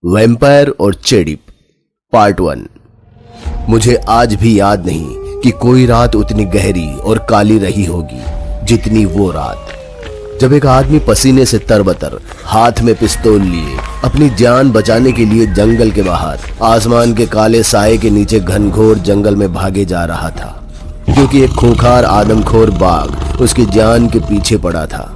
Vampire और चेडिप part 1। मुझे आज भी याद नहीं कि कोई रात उतनी गहरी और काली रही होगी जितनी वो रात, जब एक आदमी पसीने से तरबतर हाथ में पिस्तौल लिए अपनी जान बचाने के लिए जंगल के बाहर आसमान के काले साए के नीचे घनघोर जंगल में भागे जा रहा था, क्योंकि एक खूंखार आदमखोर बाघ उसकी जान के पीछे पड़ा था।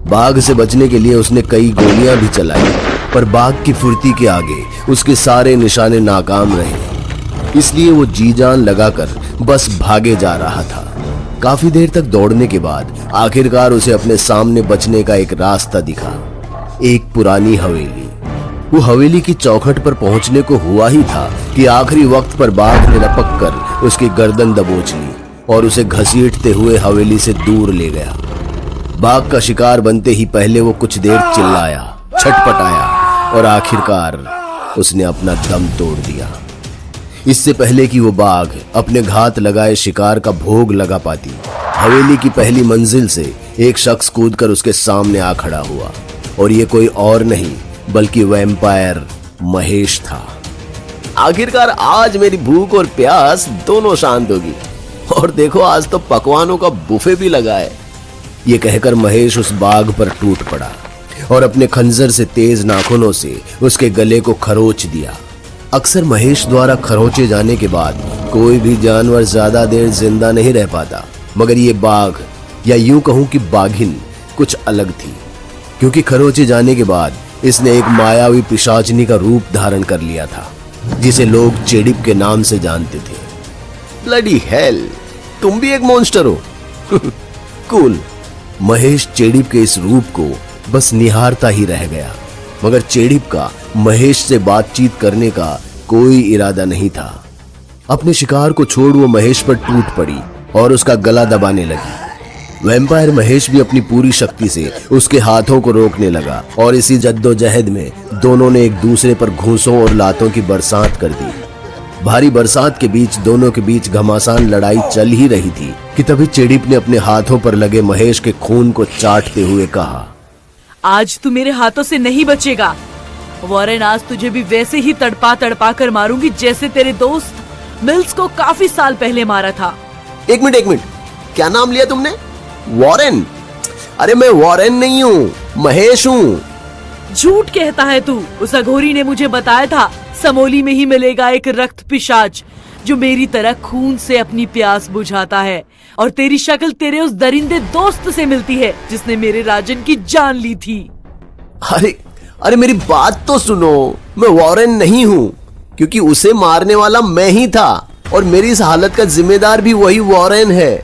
बाघ से बचने के लिए उसने कई गोलियां भी चलाई, पर बाघ की फुर्ती के आगे उसके सारे निशाने नाकाम रहे। इसलिए वो जी जान लगाकर बस भागे जा रहा था। काफी देर तक दौड़ने के बाद आखिरकार उसे अपने सामने बचने का एक रास्ता दिखा, एक पुरानी हवेली। वो हवेली की चौखट पर पहुंचने को हुआ ही था कि आखिरी वक्त पर बाघ ने लपक कर उसकी गर्दन दबोच ली और उसे घसीटते हुए हवेली से दूर ले गया। बाघ का शिकार बनते ही पहले वो कुछ देर चिल्लाया, छटपटाया और आखिरकार उसने अपना दम तोड़ दिया। इससे पहले कि वो बाघ अपने घात लगाए शिकार का भोग लगा पाती, हवेली की पहली मंजिल से एक शख्स कूदकर उसके सामने आ खड़ा हुआ, और ये कोई और नहीं बल्कि वैम्पायर महेश था। आखिरकार आज मेरी भूख और प्यास दोनों शांत होगी, और देखो आज तो पकवानों का बुफे भी लगा है। ये कहकर महेश उस बाघ पर टूट पड़ा और अपने खंजर से तेज नाखूनों से उसके गले को खरोच दिया। अक्सर महेश द्वारा खरोचे जाने के बाद कोई भी जानवर ज्यादा देर जिंदा नहीं रह पाता, मगर ये बाघ, या यूं कहूं कि बाघिन, कुछ अलग थी, क्योंकि खरोचे जाने के बाद इसने एक मायावी पिशाचनी का रूप धारण कर लिया था, जिसे लोग चेडिप के नाम से जानते थे। ब्लडी हेल, तुम भी एक मॉन्स्टर हो। कूल। महेश चेडिप के इस रूप को बस निहारता ही रह गया, मगर चेडिप का महेश से बातचीत करने का कोई इरादा नहीं था। अपने शिकार को छोड़ वो महेश पर टूट पड़ी और उसका गला दबाने लगी। वैम्पायर महेश भी अपनी पूरी शक्ति से उसके हाथों को रोकने लगा, और इसी जद्दोजहद में दोनों ने एक दूसरे पर घूंसों और लातों की बरसात कर दी। भारी बरसात के बीच दोनों के बीच घमासान लड़ाई चल ही रही थी कि तभी चेडिप ने अपने हाथों पर लगे महेश के खून को चाटते हुए कहा, आज तू मेरे हाथों से नहीं बचेगा। वॉरेन, आज तुझे भी वैसे ही तड़पा तड़पा कर मारूंगी जैसे तेरे दोस्त मिल्स को काफी साल पहले मारा था। एक मिनट, क्या नाम लिया तुमने? वॉरेन? अरे मैं वॉरेन नहीं हूँ, महेश हूँ। झूठ कहता है तू। उस अघोरी ने मुझे बताया था समोली में ही मिलेगा एक रक्त पिशाच जो मेरी तरह खून से अपनी प्यास बुझाता है, और तेरी शक्ल तेरे उस दरिंदे दोस्त से मिलती है जिसने मेरे राजन की जान ली थी। अरे मेरी बात तो सुनो। मैं वॉरेन नहीं हूँ, क्योंकि उसे मारने वाला मैं ही था, और मेरी इस हालत का जिम्मेदार भी वही वॉरेन है।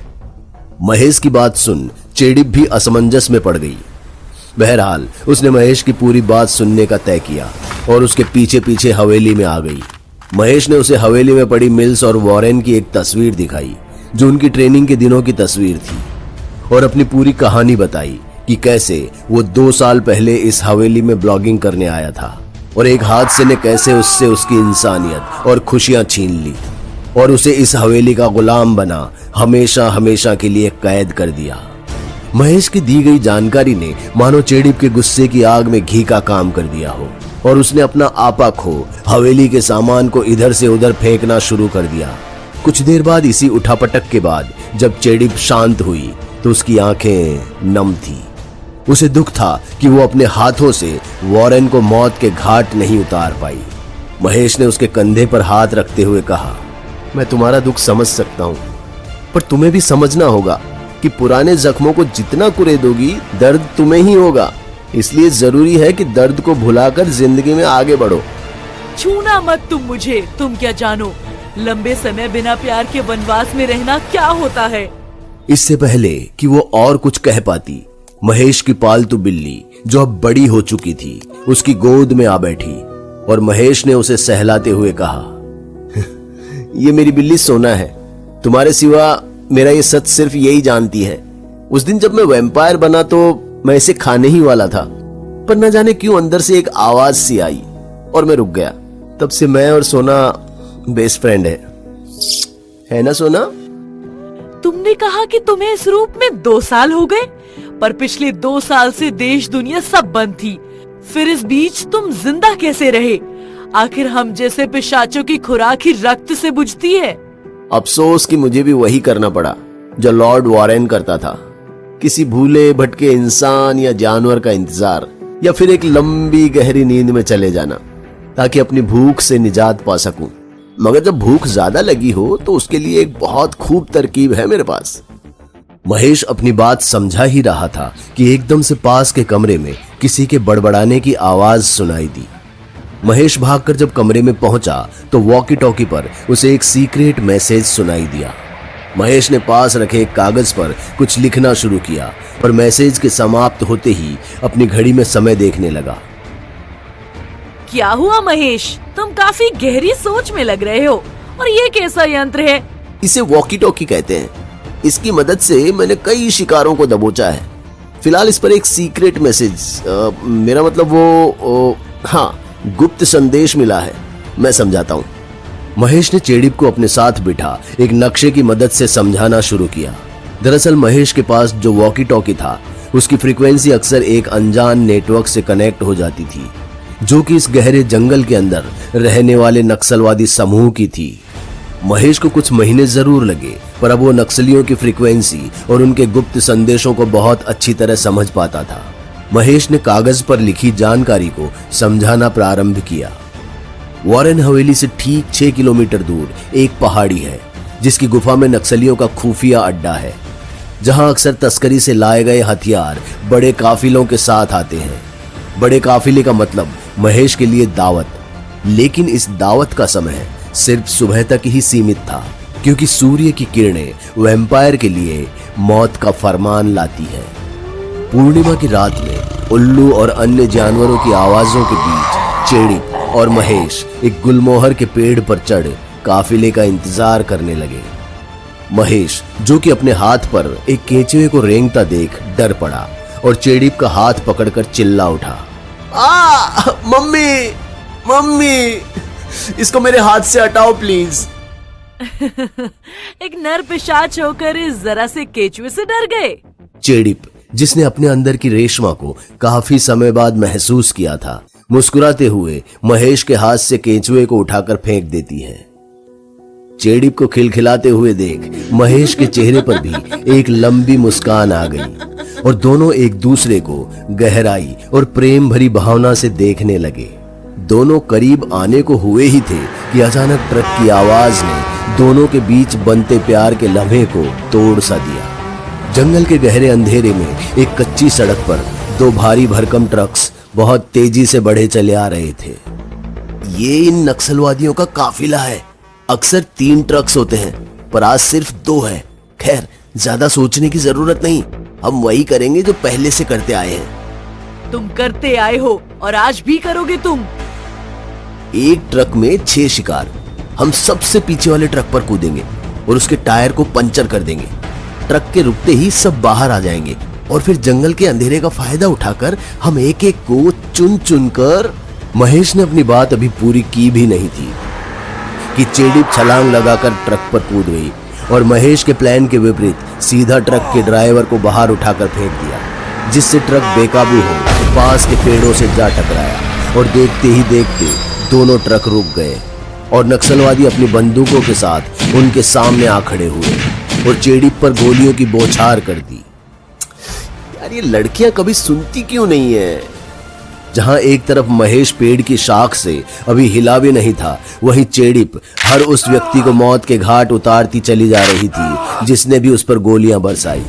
महेश की बात सुन चेडिप भी असमंजस में पड़ गई। बहरहाल उसने महेश की पूरी बात सुनने का तय किया और उसके पीछे पीछे हवेली में आ गई। महेश ने उसे हवेली में पड़ी मिल्स और वॉरेन की एक तस्वीर दिखाई, जो उनकी ट्रेनिंग के दिनों की तस्वीर थी, और अपनी पूरी कहानी बताई कि कैसे वो 2 साल पहले इस हवेली में ब्लॉगिंग करने आया था, और एक हादसे ने कैसे उससे उसकी इंसानियत और खुशियां छीन ली, और उसे इस हवेली का गुलाम बना हमेशा हमेशा के लिए कैद कर दिया। महेश की दी गई जानकारी ने मानो चेडिप के गुस्से की आग में घी का काम कर दिया हो, और उसने अपना आपा खो हवेली के सामान को इधर से उधर फेंकना शुरू कर दिया। कुछ देर बाद इसी उठापटक के बाद जब चेडिप शांत हुई तो उसकी आंखें नम थी। उसे दुख था कि वो अपने हाथों से वॉरेन को मौत के घाट नहीं उतार पाई। महेश ने उसके कंधे पर हाथ रखते हुए कहा, मैं तुम्हारा दुख समझ सकता हूँ, पर तुम्हें भी समझना होगा कि पुराने जख्मों को जितना कुरेदोगी दर्द तुम्हें ही होगा। इसलिए जरूरी है कि दर्द को भुलाकर जिंदगी में आगे बढ़ो। छूना मत तुम मुझे। तुम क्या जानो लंबे समय बिना प्यार के वनवास में रहना क्या होता है। इससे पहले कि वो और कुछ कह पाती, महेश की पालतू बिल्ली, जो अब बड़ी हो चुकी थी, उसकी गोद में आ बैठी, और महेश ने उसे सहलाते हुए कहा, ये मेरी बिल्ली सोना है। तुम्हारे सिवा मेरा ये सच सिर्फ यही जानती है। उस दिन जब मैं वैम्पायर बना तो मैं इसे खाने ही वाला था, पर न जाने क्यों अंदर से एक आवाज सी आई और मैं रुक गया। तब से मैं और सोना बेस्ट फ्रेंड है ना सोना? तुमने कहा कि तुम्हें इस रूप में 2 साल हो गए, पर पिछले 2 साल से देश दुनिया सब बंद थी। फिर इस बीच तुम जिंदा कैसे रहे? आखिर हम जैसे पिशाचों की खुराक ही रक्त से बुझती है। अफसोस कि मुझे भी वही करना पड़ा जो लॉर्ड वॉरेन करता था, किसी भूले भटके इंसान या जानवर का इंतजार, या फिर एक लंबी गहरी नींद में चले जाना ताकि अपनी भूख से निजात पा सकूं। मगर जब भूख ज्यादा लगी हो तो उसके लिए एक बहुत खूब तरकीब है मेरे पास। महेश अपनी बात समझा ही रहा था कि एकदम से पास के कमरे में किसी के बड़बड़ाने की आवाज सुनाई दी। महेश भागकर जब कमरे में पहुंचा तो वॉकी टॉकी पर उसे एक सीक्रेट मैसेज सुनाई दिया। महेश ने पास रखे एक कागज पर कुछ लिखना शुरू किया और मैसेज के समाप्त होते ही अपनी घड़ी में समय देखने लगा। क्या हुआ महेश? तुम काफी गहरी सोच में लग रहे हो। और ये कैसा यंत्र है? इसे वॉकी टॉकी कहते हैं। इसकी मदद से मैंने कई शिकारों को दबोचा है। फिलहाल इस पर एक सीक्रेट मैसेज, मेरा मतलब हाँ, गुप्त संदेश मिला है। मैं समझाता हूँ। महेश ने चेडिप को अपने साथ बिठा एक नक्शे की मदद से समझाना शुरू किया। दरअसल महेश के पास जो वॉकी टॉकी था उसकी फ्रीक्वेंसी अक्सर एक अनजान नेटवर्क से कनेक्ट हो जाती थी, जो कि इस गहरे जंगल के अंदर रहने वाले नक्सलवादी समूह की थी। महेश को कुछ महीने जरूर लगे, पर अब वो नक्सलियों की फ्रीक्वेंसी और उनके गुप्त संदेशों को बहुत अच्छी तरह समझ पाता था। महेश ने कागज पर लिखी जानकारी को समझाना प्रारंभ किया। वॉरेन हवेली से ठीक 6 किलोमीटर दूर एक पहाड़ी है जिसकी गुफा में नक्सलियों का खुफिया अड्डा है, जहां अक्सर तस्करी से लाए गए हथियार बड़े काफिलों के साथ आते हैं। बड़े काफिले का मतलब महेश के लिए दावत, लेकिन इस दावत का समय सिर्फ सुबह तक ही सीमित था, क्योंकि सूर्य की किरणें वैम्पायर के लिए मौत का फरमान लाती है। पूर्णिमा की रात में उल्लू और अन्य जानवरों की आवाजों के बीच चेडिप और महेश एक गुलमोहर के पेड़ पर चढ़ काफिले का इंतजार करने लगे। महेश, जो कि अपने हाथ पर एक केंचुए को रेंगता देख डर पड़ा और चेडिप का हाथ पकड़कर चिल्ला उठा, मम्मी मम्मी, इसको मेरे हाथ से हटाओ प्लीज। एक नर पिशाच होकर इस जरा से केचुए से डर गए? चेडिप, जिसने अपने अंदर की रेशमा को काफी समय बाद महसूस किया था, मुस्कुराते हुए महेश के हाथ से केंचुए को उठाकर फेंक देती है। चेडिप को खिलखिलाते हुए देख महेश के चेहरे पर भी एक लंबी मुस्कान आ गई और दोनों एक दूसरे को गहराई और प्रेम भरी भावना से देखने लगे। दोनों करीब आने को हुए ही थे कि अचानक ट्रक की आवाज ने दोनों के बीच बनते प्यार के लम्हे को तोड़ सा दिया। जंगल के गहरे अंधेरे में एक कच्ची सड़क पर दो भारी भरकम ट्रक्स बहुत तेजी से बढ़े चले आ रहे थे। ये इन नक्सलवादियों का काफिला है। अक्सर 3 ट्रक्स होते हैं, पर आज सिर्फ 2 है। खैर, ज्यादा सोचने की जरूरत नहीं, हम वही करेंगे जो पहले से करते आए हैं। तुम करते आए हो और आज भी करोगे तुम। एक ट्रक में 6 शिकार। हम सबसे पीछे वाले ट्रक पर कूदेंगे और उसके टायर को पंचर कर देंगे। ट्रक के रुकते ही सब बाहर आ जाएंगे और फिर जंगल के अंधेरे का फायदा उठाकर हम एक एक को चुन चुन कर। महेश ने अपनी बात अभी पूरी की भी नहीं थी कि चेडिप छलांग लगाकर ट्रक पर कूद गई और महेश के प्लान के विपरीत सीधा ट्रक के ड्राइवर को बाहर उठाकर फेंक दिया, जिससे ट्रक बेकाबू हो पास के पेड़ों से जा टकराया और देखते ही देखते दोनों ट्रक रुक गए और नक्सलवादी अपनी बंदूकों के साथ उनके सामने आ खड़े हुए और चेडिप पर गोलियों की बौछार कर दी। यार, ये लड़कियां कभी सुनती क्यों नहीं है? जहां एक तरफ महेश पेड़ की शाख से अभी हिला भी नहीं था, वहीं चेडिप हर उस व्यक्ति को मौत के घाट उतारती चली जा रही थी जिसने भी उस पर गोलियां बरसाई।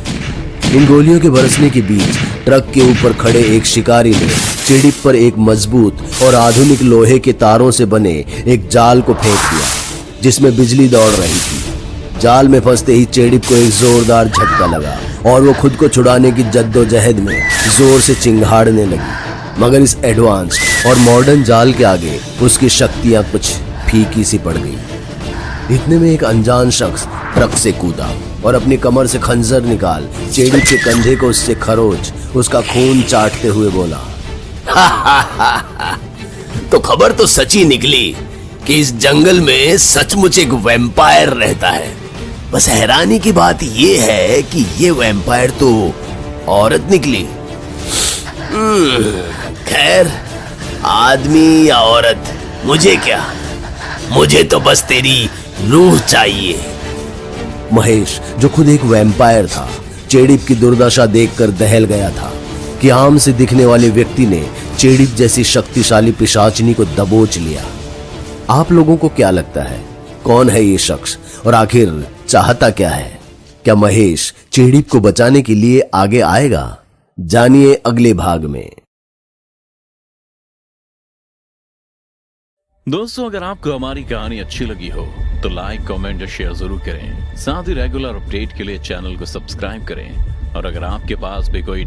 इन गोलियों के बरसने के बीच ट्रक के ऊपर खड़े एक शिकारी ने चेडिप पर एक मजबूत और आधुनिक लोहे के तारों से बने एक जाल को फेंक दिया, जिसमें बिजली दौड़ रही थी। जाल में फंसते ही चेडिप को एक जोरदार झटका लगा और वो खुद को छुड़ाने की जद्दोजहद में जोर से चिंगाड़ने लगी। मगर इस एडवांस और मॉडर्न जाल के आगे उसकी शक्तियां कुछ फीकी सी पड़ गई। इतने में एक अनजान शख्स ट्रक से कूदा और अपनी कमर से खंजर निकाल चेडिप के कंधे को उससे खरोच उसका खून चाटते हुए बोला, तो खबर तो सच्ची निकली कि इस जंगल में सचमुच एक वैम्पायर रहता है। बस हैरानी की बात ये है कि ये वैम्पायर तो औरत निकली। खैर, आदमी या औरत मुझे क्या, मुझे तो बस तेरी रूह चाहिए। महेश, जो खुद एक वैम्पायर था, चेड़िप की दुर्दशा देखकर दहल गया था कि आम से दिखने वाले व्यक्ति ने चेड़िप जैसी शक्तिशाली पिशाचिनी को दबोच लिया। आप लोगों को क्या लगता है, कौन है ये शख्स और आखिर चाहता क्या है? क्या महेश चेड़िप को बचाने के लिए आगे आएगा? जानिए अगले भाग में। दोस्तों, अगर आपको हमारी कहानी अच्छी लगी हो तो लाइक, कमेंट और शेयर जरूर करें। साथ ही रेगुलर अपडेट के लिए चैनल को सब्सक्राइब करें। और अगर आपके पास भी कोई